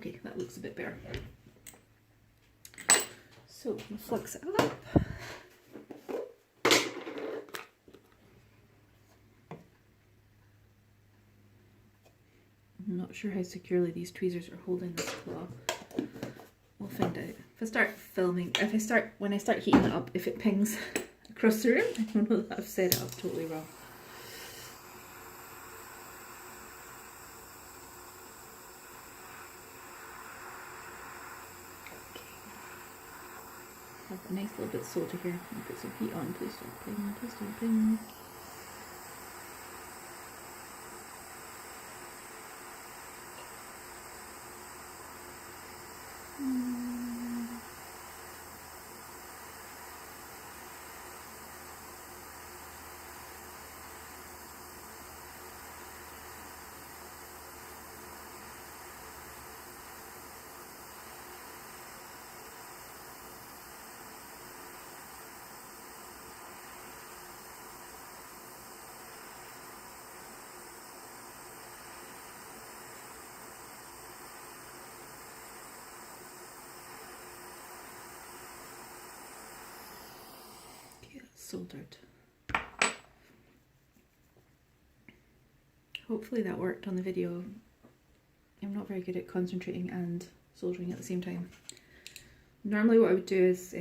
Okay, that looks a bit better. So I'm going to flux it up. I'm not sure how securely these tweezers are holding this claw. We'll find out. When I start heating it up, if it pings across the room, I don't know that I've set it up totally wrong. Have a nice little bit of solder here. I'll put some heat on. Please don't ping. Please don't ping. Soldered. Hopefully that worked on the video. I'm not very good at concentrating and soldering at the same time. Normally what I would do is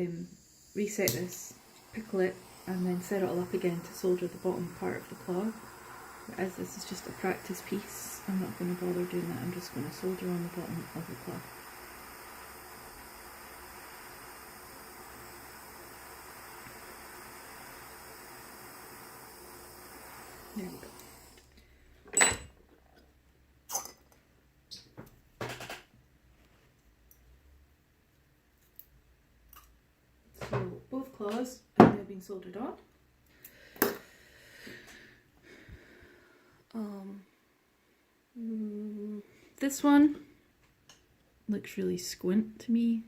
reset this, pickle it, and then set it all up again to solder the bottom part of the claw. But as this is just a practice piece, I'm not going to bother doing that. I'm just going to solder on the bottom of the claw. There we go. So both claws have now been soldered on. This one looks really squint to me.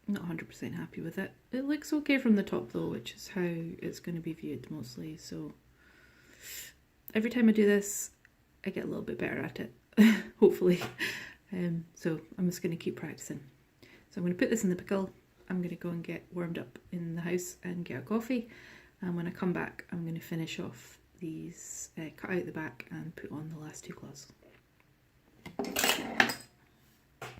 Not 100% happy with it. It looks okay from the top though, which is how it's going to be viewed mostly. So every time I do this, I get a little bit better at it, hopefully. So I'm just going to keep practicing. So I'm going to put this in the pickle. I'm going to go and get warmed up in the house and get a coffee. And when I come back, I'm going to finish off these, cut out the back and put on the last two claws.